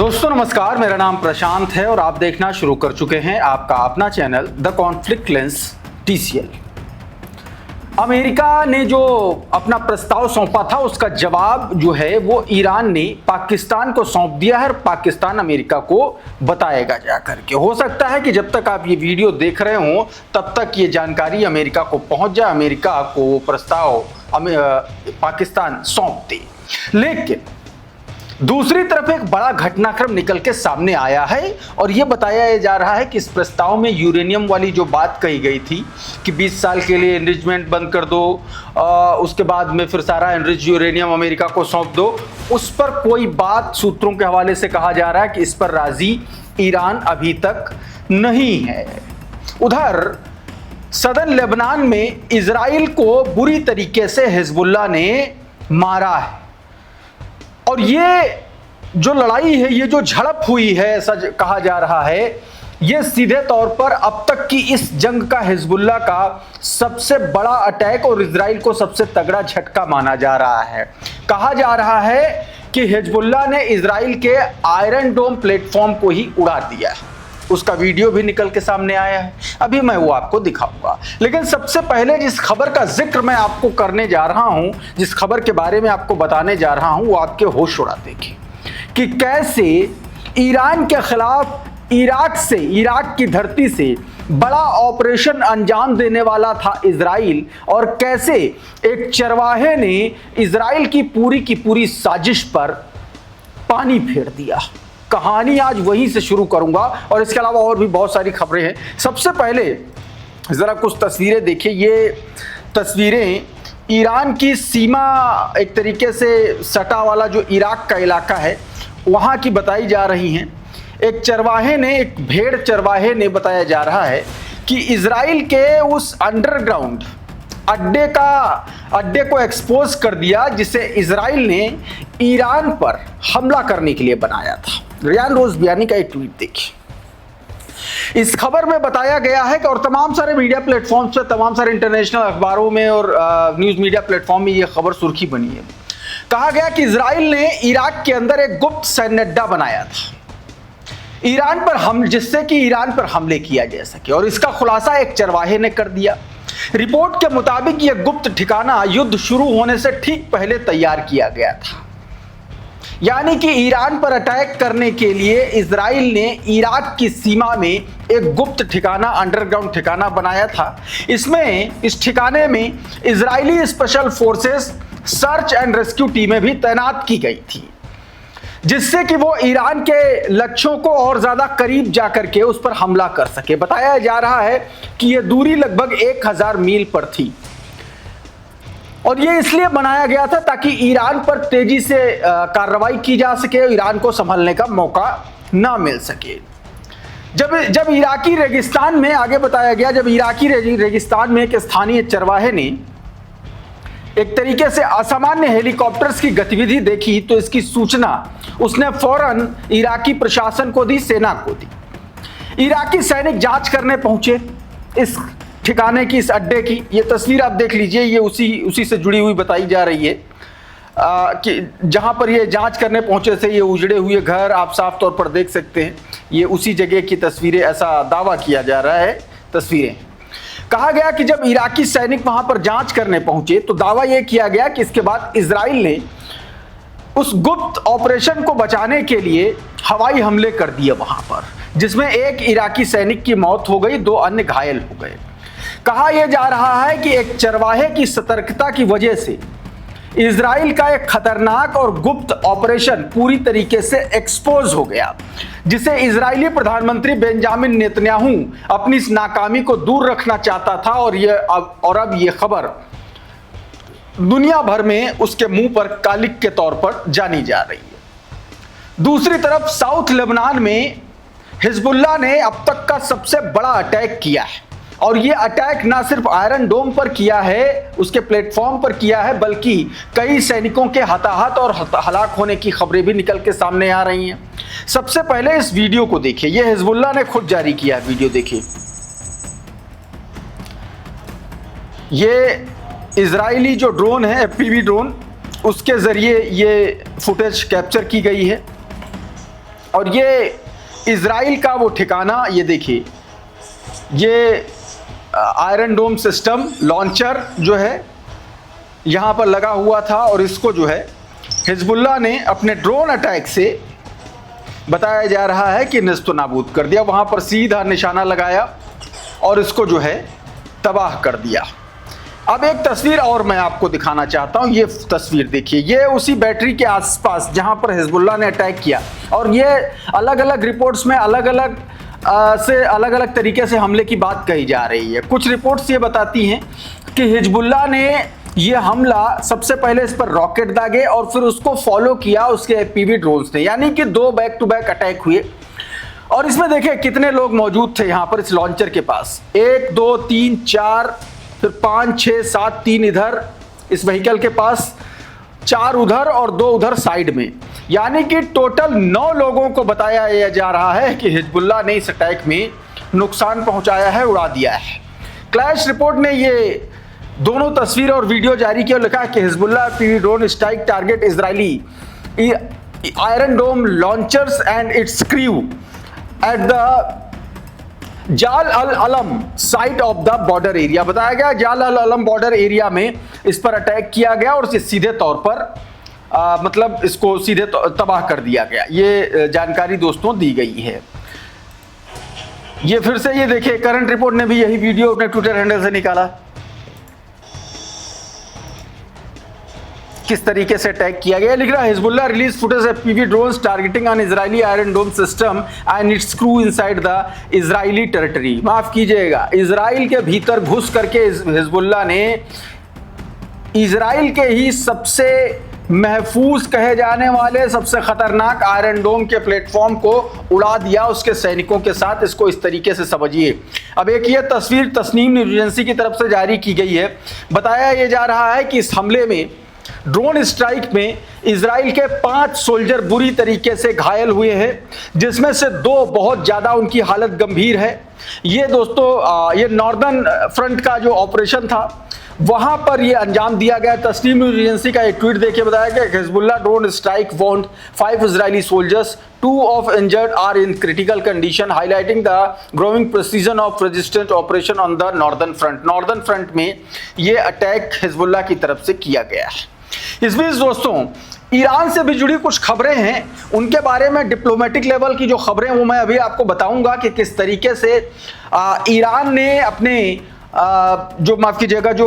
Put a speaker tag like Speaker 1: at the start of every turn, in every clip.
Speaker 1: दोस्तों नमस्कार, मेरा नाम प्रशांत है और आप देखना शुरू कर चुके हैं आपका अपना channel the conflict lens TCL। America ने जो अपना प्रस्ताव सौंपा था उसका जवाब जो है वो ईरान ने पाकिस्तान को सौंप दिया है और पाकिस्तान अमेरिका को बताएगा जा करके। हो सकता है कि जब तक आप ये वीडियो देख रहे हो तब तक ये जानकारी अमेरिका को पहुंच जाए, अमेरिका को वो प्रस्ताव पाकिस्तान सौंप दे। लेकिन दूसरी तरफ एक बड़ा घटनाक्रम निकल के सामने आया है और यह बताया जा रहा है कि इस प्रस्ताव में यूरेनियम वाली जो बात कही गई थी कि 20 साल के लिए एनरिचमेंट बंद कर दो, उसके बाद में फिर सारा एनरिच यूरेनियम अमेरिका को सौंप दो, उस पर कोई बात सूत्रों के हवाले से कहा जा रहा है कि इस पर राजी ईरान अभी तक नहीं है। उधर सदन लेबनान में इजराइल को बुरी तरीके से हिजबुल्लाह ने मारा है और ये जो लड़ाई है, ये जो झड़प हुई है, ऐसा कहा जा रहा है, ये सीधे तौर पर अब तक की इस जंग का हिजबुल्लाह का सबसे बड़ा अटैक और इजराइल को सबसे तगड़ा झटका माना जा रहा है। कहा जा रहा है कि हिजबुल्लाह ने इजराइल के आयरन डोम प्लेटफॉर्म को ही उड़ा दिया है। उसका वीडियो भी निकल के सामने आया है, अभी मैं वो आपको दिखाऊंगा। लेकिन सबसे पहले जिस खबर का जिक्र मैं आपको करने जा रहा हूं, जिस खबर के बारे में आपको बताने जा रहा हूं, वो आपके होश उड़ा देगी कि कैसे ईरान के खिलाफ इराक की धरती से बड़ा ऑपरेशन अंजाम देने वाला था इजराइल और कैसे एक चरवाहे ने इजराइल की पूरी साजिश पर पानी फेर दिया। कहानी आज वहीं से शुरू करूंगा और इसके अलावा और भी बहुत सारी खबरें हैं। सबसे पहले जरा कुछ तस्वीरें देखिए। ये तस्वीरें ईरान की सीमा, एक तरीके से सटा वाला जो इराक का इलाका है वहां की बताई जा रही हैं। एक भेड़ चरवाहे ने बताया जा रहा है कि इजराइल के उस अंडरग्राउंड अड्डे को एक्सपोज कर दिया जिसे इजराइल ने ईरान पर हमला करने के लिए बनाया था। रियान रोज़बियानी का एक ट्वीट देखिए। इस खबर में बताया गया है कि और तमाम सारे मीडिया प्लेटफॉर्म्स पे, तमाम सारे इंटरनेशनल अखबारों में और न्यूज़ मीडिया प्लेटफॉर्म में ये खबर सुर्खी बनी है। कहा गया कि इजराइल ने इराक के अंदर एक गुप्त सैन्य अड्डा बनाया था जिससे कि ईरान पर हमले किया जा सके और इसका खुलासा एक चरवाहे ने कर दिया। रिपोर्ट के मुताबिक यह गुप्त ठिकाना युद्ध शुरू होने से ठीक पहले तैयार किया गया था, यानी कि ईरान पर अटैक करने के लिए इजराइल ने इराक की सीमा में एक गुप्त ठिकाना, अंडरग्राउंड ठिकाना बनाया था। इस ठिकाने में Israeli special forces search and rescue टीमें भी तैनात की गई थी, जिससे कि वो ईरान के लक्ष्यों को और ज्यादा करीब जाकर के उस पर हमला कर सके। बताया जा रहा है कि यह दूरी लगभग 1000 मील पर थी और ये इसलिए बनाया गया था ताकि ईरान पर तेजी से कार्रवाई की जा सके और ईरान को संभलने का मौका ना मिल सके। जब इराकी रेगिस्तान में, आगे बताया गया, जब इराकी रेगिस्तान में एक स्थानीय चरवाहे ने एक तरीके से असामान्य हेलीकॉप्टर्स की गतिविधि देखी तो इसकी सूचना उसने फौरन इराकी प्रशासन को दी, सेना को दी। इराकी सैनिक जांच करने पहुंचे इस ठिकाने की, इस अड्डे की। ये तस्वीर आप देख लीजिए, ये उसी से जुड़ी हुई बताई जा रही है कि जहां पर ये जांच करने पहुंचे थे, ये उजड़े हुए घर आप साफ तौर पर देख सकते हैं। ये उसी जगह की तस्वीरें, ऐसा दावा किया जा रहा है। तस्वीरें, कहा गया कि जब इराकी सैनिक वहां पर जांच करने पहुंचे तो दावा यह किया गया कि इसके बाद इजराइल ने उस गुप्त ऑपरेशन को बचाने के लिए हवाई हमले कर दिए वहां पर, जिसमें एक इराकी सैनिक की मौत हो गई, 2 अन्य घायल हो गए। कहा यह जा रहा है कि एक चरवाहे की सतर्कता की वजह से इजराइल का एक खतरनाक और गुप्त ऑपरेशन पूरी तरीके से एक्सपोज हो गया, जिसे इजरायली प्रधानमंत्री बेंजामिन नेतन्याहू अपनी इस नाकामी को दूर रखना चाहता था और अब यह खबर दुनिया भर में उसके मुंह पर कालिक के तौर पर जानी जा रही है। दूसरी तरफ साउथ लेबनान में हिजबुल्लाह ने अब तक का सबसे बड़ा अटैक किया है और ये अटैक ना सिर्फ आयरन डोम पर किया है, उसके प्लेटफॉर्म पर किया है, बल्कि कई सैनिकों के हताहत और हलाक होने की खबरें भी निकल के सामने आ रही हैं। सबसे पहले इस वीडियो को देखिए, ये हिजबुल्लाह ने खुद जारी किया है वीडियो। देखिए, ये इजरायली जो ड्रोन है, FPV ड्रोन, उसके जरिए ये फुटेज कैप्चर की गई है। और ये इजराइल का वो ठिकाना, ये देखिए, ये आयरन डोम सिस्टम लॉन्चर जो है यहाँ पर लगा हुआ था, और इसको जो है हिजबुल्लाह ने अपने ड्रोन अटैक से बताया जा रहा है कि नस्त नाबूद कर दिया। वहाँ पर सीधा निशाना लगाया और इसको जो है तबाह कर दिया। अब एक तस्वीर और मैं आपको दिखाना चाहता हूँ। ये तस्वीर देखिए, ये उसी बैटरी के आसपास जहाँ पर हिजबुल्लाह ने अटैक किया, और ये अलग अलग रिपोर्ट्स में अलग अलग तरीके से हमले की बात कही जा रही है। कुछ रिपोर्ट्स ये बताती हैं कि हिजबुल्लाह ने ये हमला सबसे पहले इस पर रॉकेट दागे और फिर उसको फॉलो किया उसके एफपीवी ड्रोन्स ने, यानी कि 2 बैक टू बैक अटैक हुए। और इसमें देखिए कितने लोग मौजूद थे यहाँ पर इस लॉन्चर के पास, 1 2 3 4 फिर 5 6 7, 3 इधर इस व्हीकल के पास, 4 उधर और 2 उधर साइड में, यानी कि टोटल 9 लोगों को बताया जा रहा है कि हिजबुल्लाह ने इस अटैक में नुकसान पहुंचाया है, उड़ा दिया है। क्लैश रिपोर्ट ने ये दोनों तस्वीर और वीडियो जारी किया और लिखा कि Hezbollah PV drone strike target Israeli Iron Dome launchers and its crew at the Jal al Alam site of the border area. बताया गया जाल अल अलम बॉर्डर एरिया में इस पर अटैक किया गया और सीधे तौर पर मतलब इसको सीधे तबाह कर दिया गया। ये जानकारी दोस्तों दी गई है। ये फिर से ये देखिए, करंट रिपोर्ट ने भी यही वीडियो अपने ट्विटर हैंडल से निकाला, किस तरीके से अटैक किया गया। लिख रहा है Hezbollah release footage of PV drones targeting on Israeli Iron Dome system and its crew inside the Israeli territory. माफ कीजिएगा, इजराइल के भीतर घुस करके हिजबुल्लाह ने इजराइल के ही सबसे महफूज कहे जाने वाले सबसे खतरनाक आयरन डोम के प्लेटफॉर्म को उड़ा दिया उसके सैनिकों के साथ। इसको इस तरीके से समझिए। अब एक ये तस्वीर तस्नीम न्यूज़ एजेंसी की तरफ से जारी की गई है। बताया ये जा रहा है कि इस हमले में, ड्रोन स्ट्राइक में, इजराइल के 5 सोल्जर बुरी तरीके से घायल हुए हैं, जिसमें से 2 बहुत ज़्यादा उनकी हालत गंभीर है। ये दोस्तों ये नॉर्दर्न फ्रंट का जो ऑपरेशन था वहां पर ये अंजाम दिया गया। तस्नीम न्यूज़ एजेंसी का एक ट्वीट देखिए, बताया गया Hezbollah drone strike wounded 5 Israeli soldiers, 2 of injured are in critical condition, highlighting the growing precision of resistance operation on the northern front. Northern front में ये अटैक हिजबुल्लाह की तरफ से किया गया है। इस बीच दोस्तों ईरान से भी जुड़ी कुछ खबरें हैं, उनके बारे में डिप्लोमेटिक लेवल की जो खबरें वो मैं अभी आपको बताऊंगा कि किस तरीके से ईरान ने अपने जो माफ कीजिएगा जो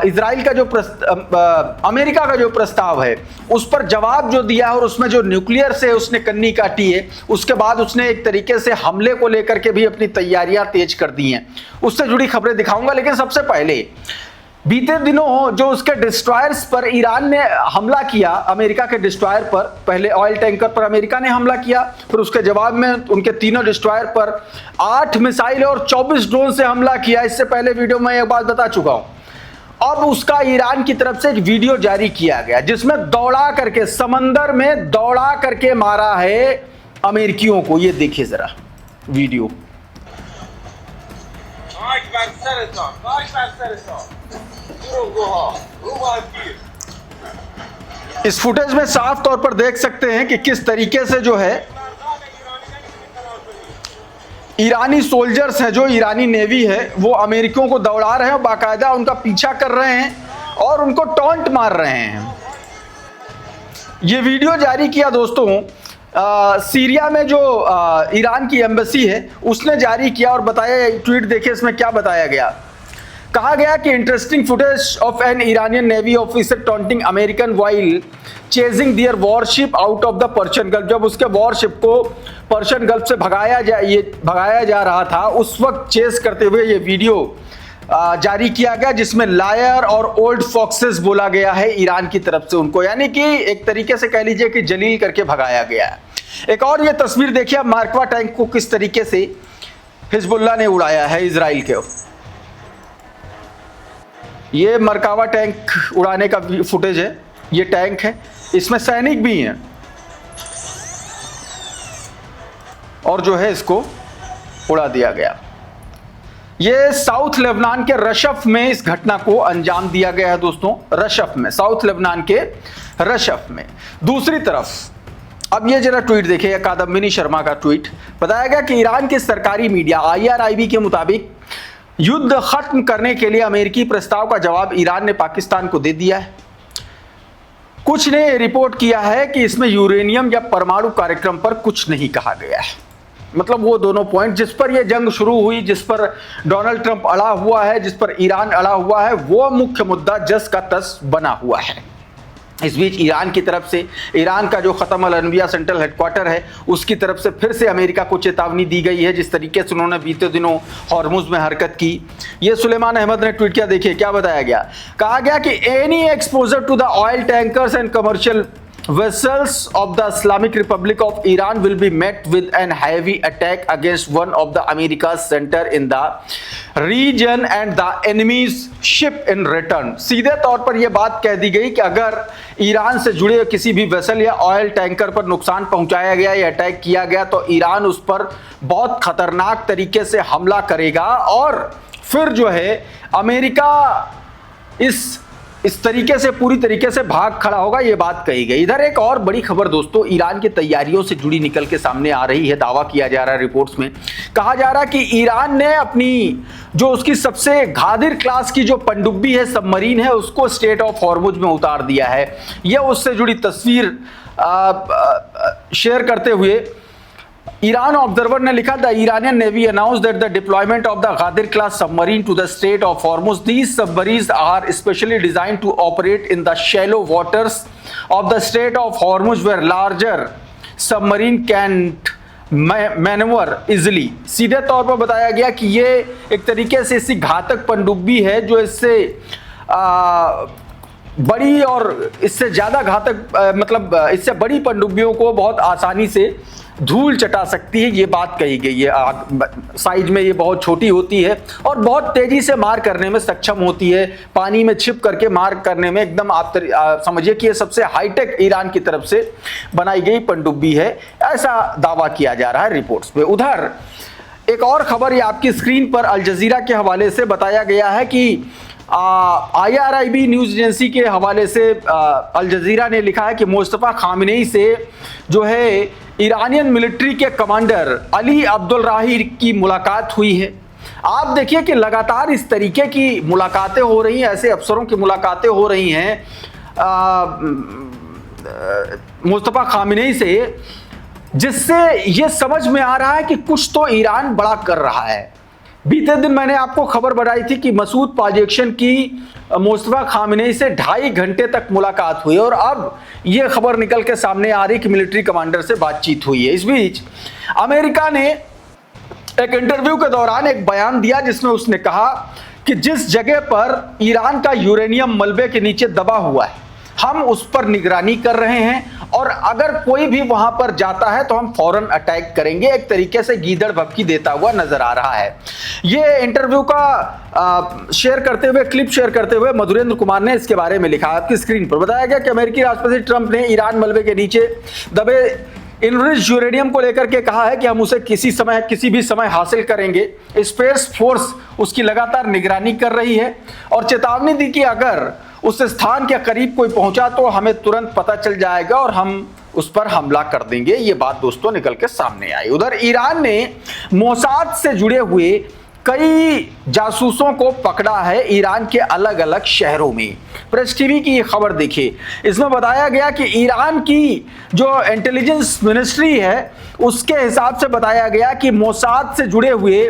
Speaker 1: इजराइल का जो अमेरिका का जो प्रस्ताव है उस पर जवाब जो दिया और उसमें जो न्यूक्लियर से उसने कन्नी काटी है, उसके बाद उसने एक तरीके से हमले को लेकर के भी अपनी तैयारियां तेज कर दी हैं। उससे जुड़ी खबरें दिखाऊंगा, लेकिन सबसे पहले बीते दिनों जो उसके डिस्ट्रॉयर्स पर ईरान ने हमला किया, अमेरिका के डिस्ट्रॉयर पर, पहले ऑयल टैंकर पर अमेरिका ने हमला किया, फिर उसके जवाब में उनके तीनों डिस्ट्रॉयर पर 8 मिसाइल और 24 ड्रोन से हमला किया। इससे पहले वीडियो में एक बात बता चुका हूं। अब उसका ईरान की तरफ से एक वीडियो जारी किया गया जिसमें दौड़ा करके, समंदर में दौड़ा करके मारा है अमेरिकियों को। ये देखिए जरा वीडियो। इस फुटेज में साफ तौर पर देख सकते हैं कि किस तरीके से जो है ईरानी सोल्जर्स हैं, जो ईरानी नेवी है वो अमेरिकियों को दौड़ा रहे हैं, बाकायदा उनका पीछा कर रहे हैं और उनको टॉन्ट मार रहे हैं। ये वीडियो जारी किया दोस्तों सीरिया में जो ईरान की एम्बेसी है उसने जारी किया और बताया, ट्वीट देखिए इसमें क्या बताया गया। कहा गया कि interesting footage of an Iranian navy officer taunting American while chasing their warship out of the Persian Gulf. जब उसके वॉरशिप को पर्शियन गल्फ से भगाया जा रहा था, उस वक्त चेस करते हुए ये वीडियो जारी किया गया जिसमें लायर और ओल्ड फॉक्सेस बोला गया है ईरान की तरफ से उनको, यानी कि एक तरीके से कह लीजिए कि जलील करके भगाया गया है। एक और ये तस्वीर देखिए, मार्कवा टैंक को किस तरीके से हिजबुल्लाह ने उड़ाया है इजराइल के। ये मरकावा टैंक उड़ाने का फुटेज है, ये टैंक है, इसमें सैनिक भी हैं और जो है इसको उड़ा दिया गया। ये साउथ लेबनान के रशफ में इस घटना को अंजाम दिया गया है दोस्तों, रशफ में, साउथ लेबनान के रशफ में। दूसरी तरफ अब ये जरा ट्वीट देखिए, कादम्बिनी शर्मा का ट्वीट। बताया गया कि ईरान के सरकारी मीडिया IRIB के मुताबिक युद्ध खत्म करने के लिए अमेरिकी प्रस्ताव का जवाब ईरान ने पाकिस्तान को दे दिया है। कुछ ने रिपोर्ट किया है कि इसमें यूरेनियम या परमाणु कार्यक्रम पर कुछ नहीं कहा गया है। मतलब वो दोनों पॉइंट जिस पर यह जंग शुरू हुई, जिस पर डोनाल्ड ट्रंप अड़ा हुआ है, जिस पर ईरान अड़ा हुआ है, वो मुख्य मुद्दा जस का तस बना हुआ है। इस बीच ईरान की तरफ से, ईरान का जो खत्म अल अनबिया सेंट्रल हेडक्वार्टर है उसकी तरफ से फिर से अमेरिका को चेतावनी दी गई है, जिस तरीके से उन्होंने बीते दिनों हॉर्मुज में हरकत की। ये सुलेमान अहमद ने ट्वीट किया, देखिए क्या बताया गया। कहा गया कि any exposure to the oil tankers and commercial vessels of the Islamic Republic of Iran will be met with an heavy attack against one of the America's center in the region and the enemy's ship in return। सीधे तौर पर यह बात कह दी गई कि अगर Iran से जुड़े किसी भी वेसल या ऑयल टैंकर पर नुकसान पहुंचाया गया या अटैक किया गया तो ईरान उस पर बहुत खतरनाक तरीके से हमला करेगा और फिर जो है अमेरिका इस तरीके से पूरी तरीके से भाग खड़ा होगा, ये बात कही गई। इधर एक और बड़ी खबर दोस्तों ईरान की तैयारियों से जुड़ी निकल के सामने आ रही है। दावा किया जा रहा है, रिपोर्ट्स में कहा जा रहा है कि ईरान ने अपनी जो उसकी सबसे घादिर क्लास की जो पनडुब्बी है, सबमरीन है, उसको स्ट्रेट ऑफ हॉर्मुज में उतार दिया है। यह उससे जुड़ी तस्वीर शेयर करते हुए ईरान ऑब्जर्वर ने लिखा, the Iranian navy announced that the deployment of the Ghadir class submarine to the Strait of Hormuz. These submarines are specially designed to operate in the shallow waters of the Strait of Hormuz where larger submarine can't maneuver easily। सीधे तौर पर बताया गया कि ये एक तरीके से इसी घातक पनडुब्बी है जो इससे बड़ी और इससे ज़्यादा घातक मतलब इससे बड़ी पनडुब्बियों को बहुत आसानी से धूल चटा सकती है। ये बात कही गई है। साइज में ये बहुत छोटी होती है और बहुत तेजी से मार करने में सक्षम होती है। पानी में छिप करके मार करने में एकदम आप समझिए कि ये सबसे हाईटेक ईरान की तरफ से बनाई गई पनडुब्बी है, ऐसा दावा किया जा रहा है रिपोर्ट्स पे। उधर एक और खबर ये आपकी स्क्रीन पर अल जजीरा के हवाले से बताया गया है कि IRIB न्यूज़ एजेंसी के हवाले से अल जजीरा ने लिखा है कि मुस्तफ़ा खामिनेई से जो है ईरानियन मिलिट्री के कमांडर अली अब्दुल राही की मुलाकात हुई है। आप देखिए कि लगातार इस तरीके की मुलाकातें हो रही हैं, ऐसे अफसरों की मुलाकातें हो रही हैं मुस्तफ़ा खामिनेई से, जिससे ये समझ में आ रहा है कि कुछ तो ईरान बड़ा कर रहा है। बीते दिन मैंने आपको खबर बताई थी कि मसूद पाजेक्शन की मुस्तफ़ा खामिनेई से 2.5 घंटे तक मुलाकात हुई और अब यह खबर निकल के सामने आ रही कि मिलिट्री कमांडर से बातचीत हुई है। इस बीच अमेरिका ने एक इंटरव्यू के दौरान एक बयान दिया जिसमें उसने कहा कि जिस जगह पर ईरान का यूरेनियम मलबे के नीचे दबा हुआ है हम उस पर निगरानी कर रहे हैं और अगर कोई भी वहां पर जाता है तो हम फौरन अटैक करेंगे। एक तरीके से गीदड़ भभकी देता हुआ नजर आ रहा है। ये इंटरव्यू का शेयर करते हुए, क्लिप शेयर करते हुए मधुरेंद्र कुमार ने इसके बारे में लिखा। आपकी स्क्रीन पर बताया गया कि अमेरिकी राष्ट्रपति ट्रंप ने ईरान मलबे के नीचे दबे इनरिच्ड यूरेनियम को लेकर के कहा है कि हम उसे किसी भी समय हासिल करेंगे। स्पेस फोर्स उसकी लगातार निगरानी कर रही है और चेतावनी दी कि अगर उस स्थान के करीब कोई पहुंचा तो हमें तुरंत पता चल जाएगा और हम उस पर हमला कर देंगे। ये बात दोस्तों निकल के सामने आई। उधर ईरान ने मोसाद से जुड़े हुए कई जासूसों को पकड़ा है ईरान के अलग अलग शहरों में। प्रेस टीवी की ये खबर देखिए, इसमें बताया गया कि ईरान की जो इंटेलिजेंस मिनिस्ट्री है उसके हिसाब से बताया गया कि मोसाद से जुड़े हुए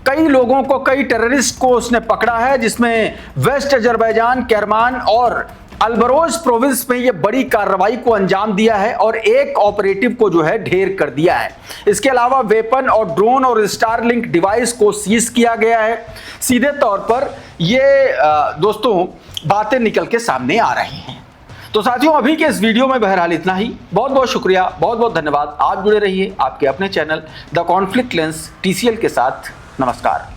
Speaker 1: कई लोगों को, कई टेररिस्ट को उसने पकड़ा है, जिसमें वेस्ट अजरबैजान, केरमान और अल्बरोज प्रोविंस में ये बड़ी कार्रवाई को अंजाम दिया है और एक ऑपरेटिव को जो है ढेर कर दिया है। इसके अलावा वेपन और ड्रोन और स्टारलिंक डिवाइस को सीज किया गया है। सीधे तौर पर ये दोस्तों बातें निकल के सामने आ रही हैं। तो साथियों, अभी के इस वीडियो में बहरहाल इतना ही। बहुत बहुत शुक्रिया, बहुत बहुत धन्यवाद। आप जुड़े रहिए आपके अपने channel the conflict lens TCL के साथ। नमस्कार।